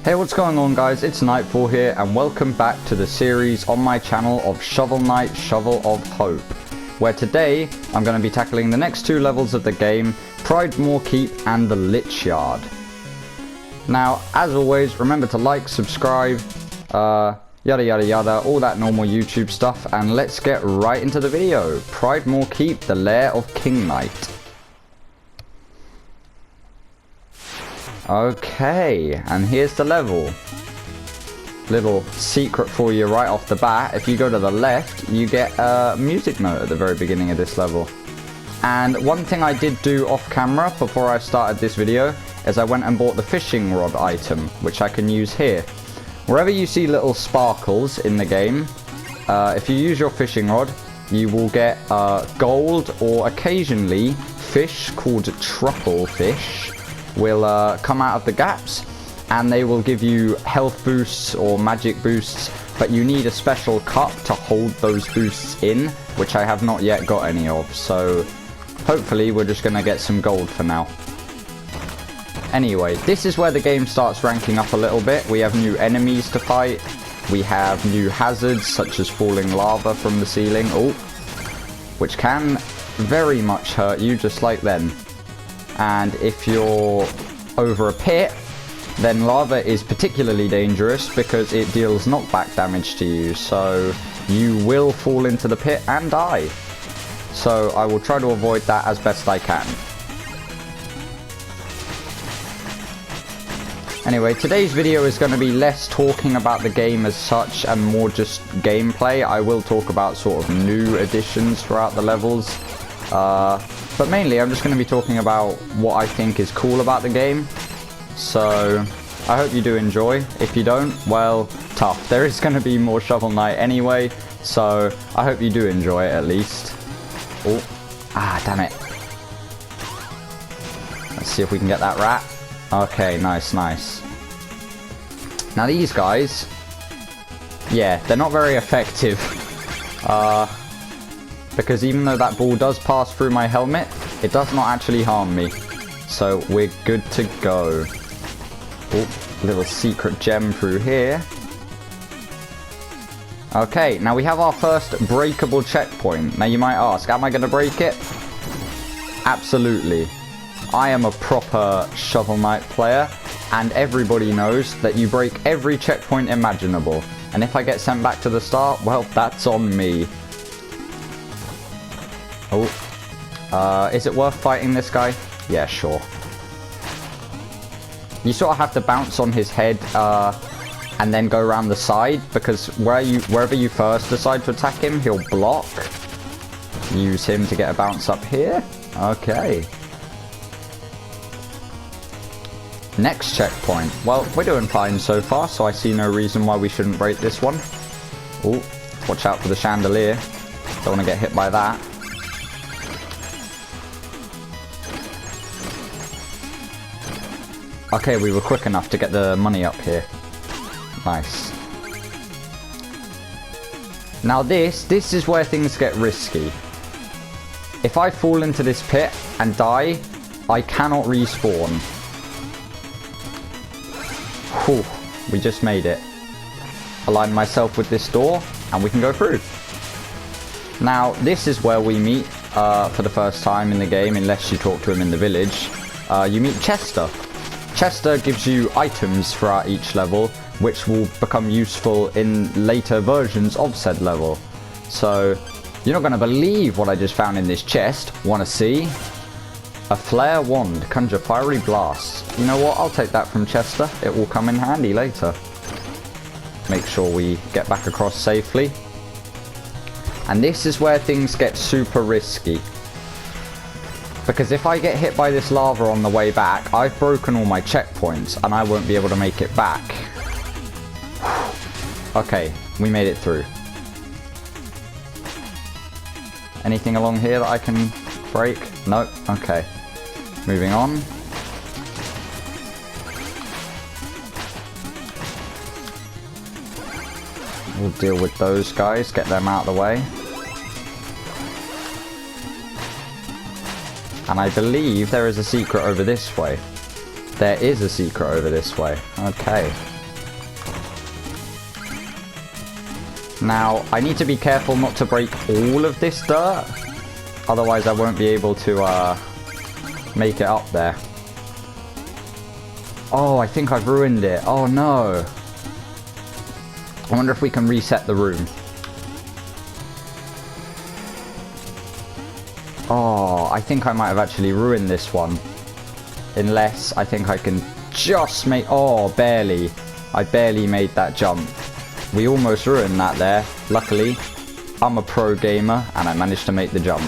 Hey, what's going on guys, it's Nightfall here and welcome back to the series on my channel of Shovel Knight Shovel of Hope, where today I'm going to be tackling the next two levels of the game, Pridemore Keep and the Lich Yard. Now, as always, remember to like, subscribe, yada yada yada, all that normal YouTube stuff, and let's get right into the video. Pridemore Keep, the Lair of King Knight. Okay, and here's the level. Little secret for you right off the bat. If you go to the left, you get a music note at the very beginning of this level. And one thing I did do off camera before I started this video is I went and bought the fishing rod item, which I can use here. Wherever you see little sparkles in the game, if you use your fishing rod, you will get gold, or occasionally fish called truffle fish will come out of the gaps, and they will give you health boosts or magic boosts, but you need a special cup to hold those boosts in, which I have not yet got any of, so hopefully we're just gonna get some gold for now. Anyway, this is where the game starts ranking up a little bit. We have new enemies to fight, we have new hazards such as falling lava from the ceiling, which can very much hurt you just like then. And if you're over a pit, then lava is particularly dangerous because it deals knockback damage to you, so you will fall into the pit and die. So I will try to avoid that as best I can. Anyway, today's video is going to be less talking about the game as such and more just gameplay. I will talk about sort of new additions throughout the levels. But mainly I'm just going to be talking about what I think is cool about the game. So I hope you do enjoy. If you don't, well, tough. There is going to be more Shovel Knight anyway, so I hope you do enjoy it at least. Damn it. Let's see if we can get that rat. Okay, nice. Now these guys, yeah, they're not very effective. Because even though that ball does pass through my helmet, it does not actually harm me. So we're good to go. Little secret gem through here. Okay, now we have our first breakable checkpoint. Now you might ask, am I going to break it? Absolutely. I am a proper Shovel Knight player, and everybody knows that you break every checkpoint imaginable. And if I get sent back to the start, well, that's on me. Is it worth fighting this guy? Yeah, sure. You sort of have to bounce on his head and then go around the side, because wherever you first decide to attack him, he'll block. Use him to get a bounce up here. Okay. Next checkpoint. Well, we're doing fine so far, so I see no reason why we shouldn't break this one. Watch out for the chandelier. Don't want to get hit by that. Okay, we were quick enough to get the money up here. Nice. Now this is where things get risky. If I fall into this pit and die, I cannot respawn. Whew, we just made it. Align myself with this door, and we can go through. Now, this is where we meet for the first time in the game, unless you talk to him in the village. You meet Chester. Chester gives you items throughout each level, which will become useful in later versions of said level. So, you're not going to believe what I just found in this chest. Want to see? A flare wand. Conjure fiery blasts. You know what? I'll take that from Chester. It will come in handy later. Make sure we get back across safely. And this is where things get super risky. Because if I get hit by this lava on the way back, I've broken all my checkpoints and I won't be able to make it back. Okay, we made it through. Anything along here that I can break? Nope. Okay. Moving on. We'll deal with those guys, get them out of the way. And I believe there is a secret over this way. There is a secret over this way. Okay. Now, I need to be careful not to break all of this dirt. Otherwise, I won't be able to make it up there. Oh, I think I've ruined it. Oh, no. I wonder if we can reset the room. Oh, I think I might have actually ruined this one. Unless I think I can just make... Oh, barely. I barely made that jump. We almost ruined that there. Luckily, I'm a pro gamer and I managed to make the jump.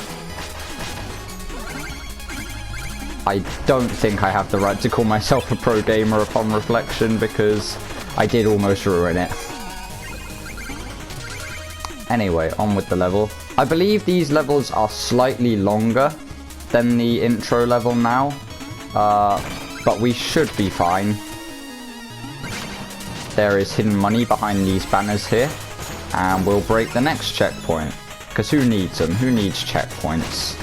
I don't think I have the right to call myself a pro gamer upon reflection because I did almost ruin it. Anyway, on with the level. I believe these levels are slightly longer than the intro level now, but we should be fine. There is hidden money behind these banners here, and we'll break the next checkpoint, because who needs them? Who needs checkpoints?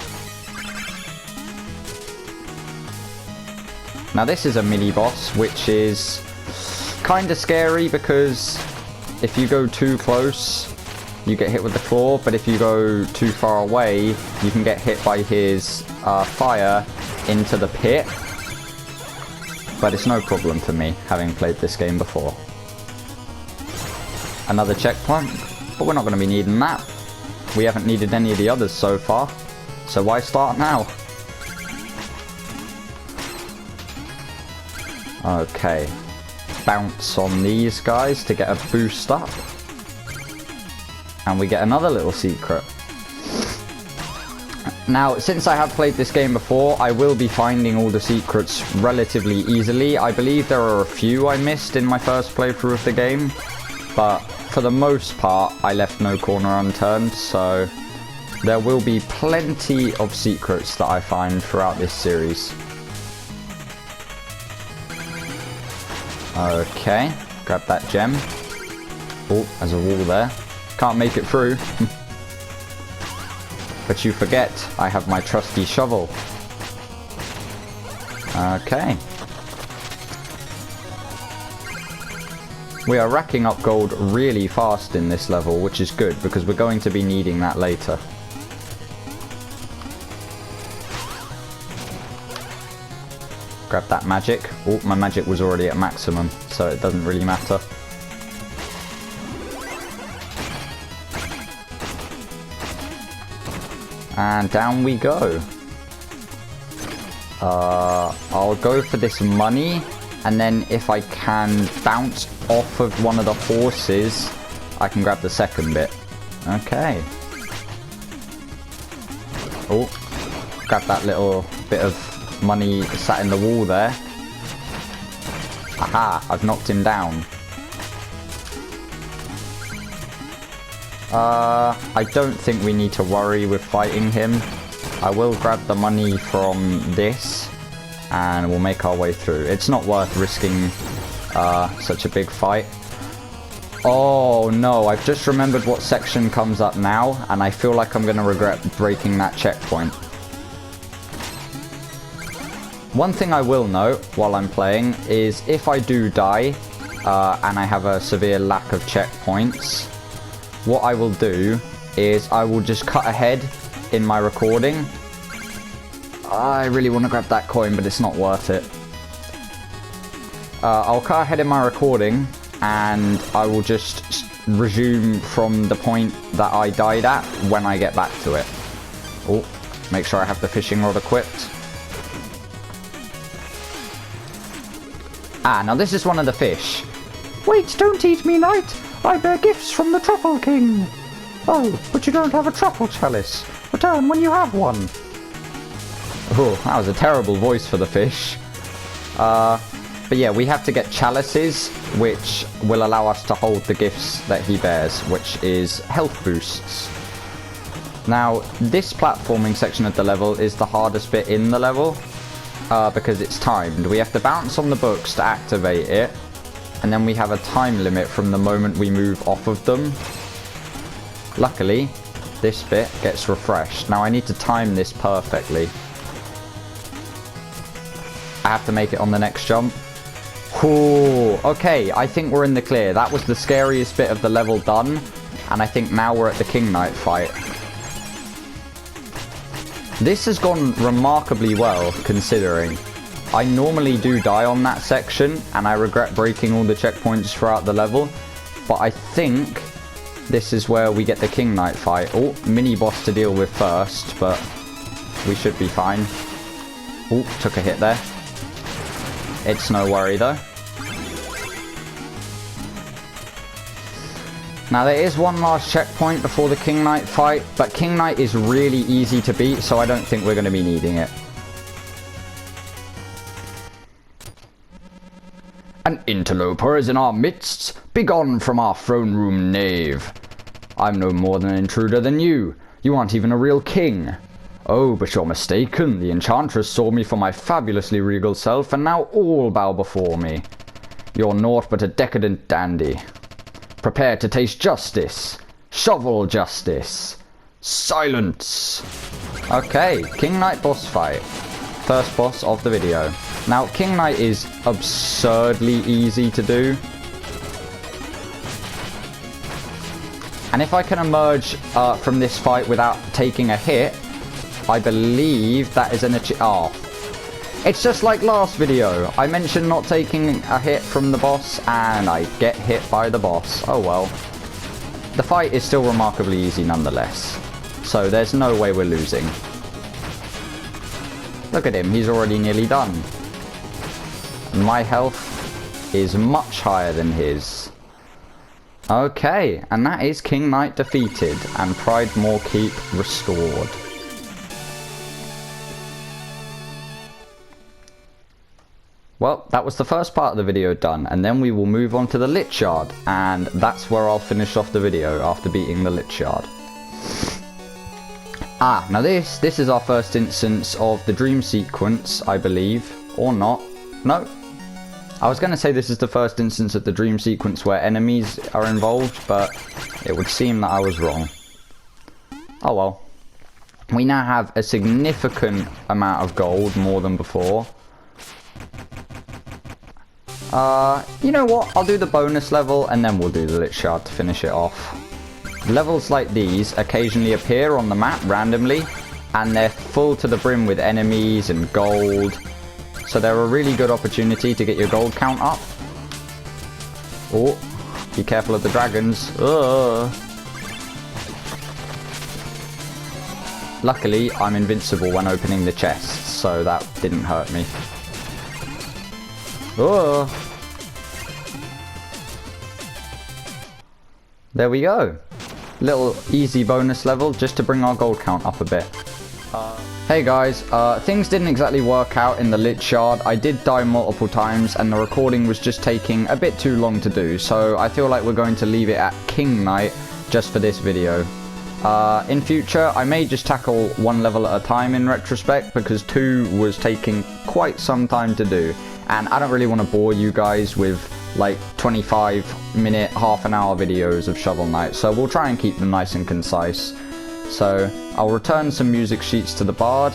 Now this is a mini-boss, which is kind of scary because if you go too close, you get hit with the claw, but if you go too far away, you can get hit by his fire into the pit. But it's no problem for me, having played this game before. Another checkpoint, but we're not going to be needing that. We haven't needed any of the others so far, so why start now? Okay, bounce on these guys to get a boost up. And we get another little secret. Now, since I have played this game before, I will be finding all the secrets relatively easily. I believe there are a few I missed in my first playthrough of the game, but for the most part, I left no corner unturned, so there will be plenty of secrets that I find throughout this series. Okay, grab that gem. Oh, there's a wall there. Can't make it through. But you forget, I have my trusty shovel. Okay. We are racking up gold really fast in this level, which is good, because we're going to be needing that later. Grab that magic. Oh, my magic was already at maximum, so it doesn't really matter. And down we go. I'll go for this money, and then if I can bounce off of one of the horses, I can grab the second bit. Okay. Oh, grab that little bit of money sat in the wall there. Aha, I've knocked him down. I don't think we need to worry with fighting him. I will grab the money from this and we'll make our way through. It's not worth risking such a big fight. Oh no, I've just remembered what section comes up now, and I feel like I'm going to regret breaking that checkpoint. One thing I will note while I'm playing is if I do die and I have a severe lack of checkpoints, what I will do is I will just cut ahead in my recording. I really want to grab that coin, but it's not worth it. I'll cut ahead in my recording and I will just resume from the point that I died at when I get back to it. Oh, make sure I have the fishing rod equipped. Ah, now this is one of the fish. Wait, don't eat me, knight. I bear gifts from the Troupple King. Oh, but you don't have a truffle chalice. Return when you have one. Oh, that was a terrible voice for the fish. But yeah, we have to get chalices, which will allow us to hold the gifts that he bears, which is health boosts. Now, this platforming section of the level is the hardest bit in the level, because it's timed. We have to bounce on the books to activate it, and then we have a time limit from the moment we move off of them. Luckily, this bit gets refreshed. Now I need to time this perfectly. I have to make it on the next jump. Ooh, okay, I think we're in the clear. That was the scariest bit of the level done, And I think now we're at the King Knight fight. This has gone remarkably well, considering. I normally do die on that section, and I regret breaking all the checkpoints throughout the level. But I think this is where we get the King Knight fight. Oh, mini-boss to deal with first, but we should be fine. Oh, took a hit there. It's no worry, though. Now, there is one last checkpoint before the King Knight fight, but King Knight is really easy to beat, so I don't think we're going to be needing it. An interloper is in our midst. Begone from our throne room, knave. I'm no more than an intruder than you. You aren't even a real king. Oh, but you're mistaken. The enchantress saw me for my fabulously regal self, and now all bow before me. You're naught but a decadent dandy. Prepare to taste justice. Shovel justice. Silence. Okay, King Knight boss fight. First boss of the video. Now, King Knight is absurdly easy to do. And if I can emerge from this fight without taking a hit, I believe that is an achievement. Oh. It's just like last video. I mentioned not taking a hit from the boss, and I get hit by the boss. Oh well. The fight is still remarkably easy nonetheless. So there's no way we're losing. Look at him, he's already nearly done. My health is much higher than his. Okay, and that is King Knight defeated and Pridemore Keep restored. Well, that was the first part of the video done, and then we will move on to the Lich Shard, and that's where I'll finish off the video after beating the Lich Shard. Ah, now this is our first instance of the dream sequence, I believe, or not. No. I was going to say this is the first instance of the dream sequence where enemies are involved, but it would seem that I was wrong. Oh well. We now have a significant amount of gold, more than before. You know what? I'll do the bonus level and then we'll do the Lich Shard to finish it off. Levels like these occasionally appear on the map randomly, and they're full to the brim with enemies and gold. So they're a really good opportunity to get your gold count up. Oh, be careful of the dragons. Luckily, I'm invincible when opening the chests, so that didn't hurt me. Oh. There we go. Little easy bonus level just to bring our gold count up a bit. Hey guys, things didn't exactly work out in the Lich Shard. I did die multiple times and the recording was just taking a bit too long to do, so I feel like we're going to leave it at King Knight just for this video. In future, I may just tackle one level at a time in retrospect, because 2 was taking quite some time to do, and I don't really want to bore you guys with like 25-minute, half-an-hour videos of Shovel Knight, so we'll try and keep them nice and concise. So I'll return some music sheets to the Bard,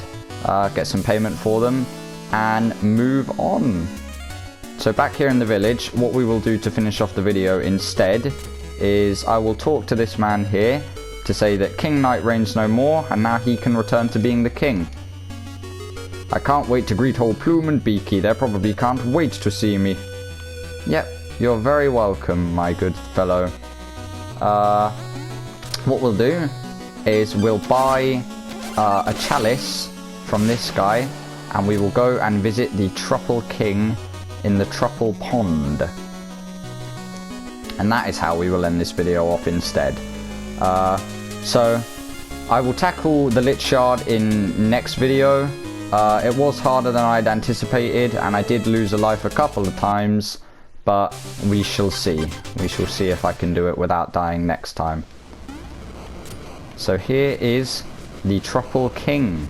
get some payment for them, and move on. So back here in the village, what we will do to finish off the video instead is I will talk to this man here to say that King Knight reigns no more, and now he can return to being the king. I can't wait to greet old Plume and Beaky. They probably can't wait to see me. Yep, you're very welcome, my good fellow. What we'll do is we'll buy a chalice from this guy, and we will go and visit the Troupple King in the Troupple Pond. And that is how we will end this video off instead. So I will tackle the Lich Shard in next video. It was harder than I'd anticipated, and I did lose a life a couple of times, but we shall see. We shall see if I can do it without dying next time. So here is the Troupple King.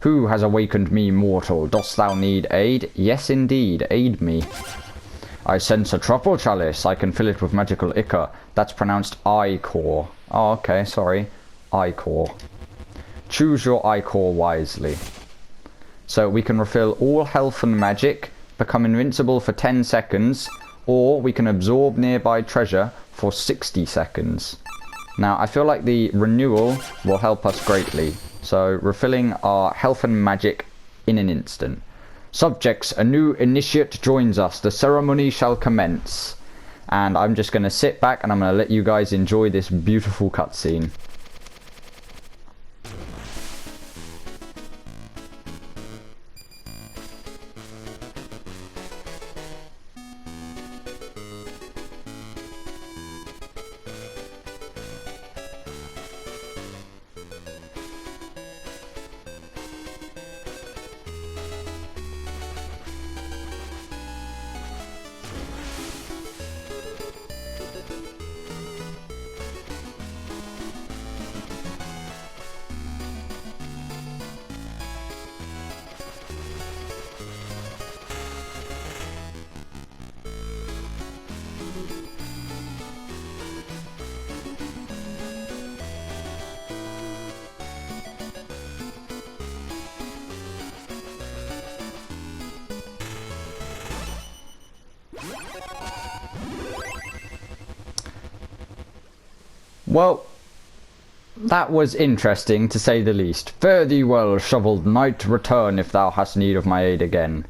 Who has awakened me, mortal? Dost thou need aid? Yes, indeed. Aid me. I sense a Troupple chalice. I can fill it with magical ichor. That's pronounced ichor. Oh, okay, sorry. Ichor. Choose your ichor wisely. So we can refill all health and magic become invincible for 10 seconds, or we can absorb nearby treasure for 60 seconds. Now, I feel like the renewal will help us greatly. So, refilling our health and magic in an instant. Subjects, a new initiate joins us. The ceremony shall commence. And I'm just going to sit back and I'm going to let you guys enjoy this beautiful cutscene. Well, that was interesting to say the least. Fare thee well, Shoveled Knight, return if thou hast need of my aid again.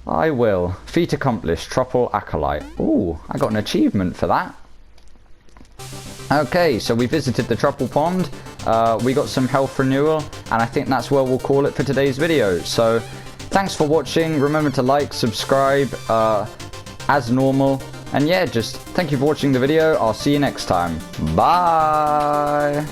I will. Feat accomplished, Troupple Acolyte. Ooh, I got an achievement for that. Okay, so we visited the Troupple Pond, we got some health renewal, and I think that's where we'll call it for today's video. So, thanks for watching, remember to like, subscribe, as normal. And yeah, just thank you for watching the video. I'll see you next time. Bye!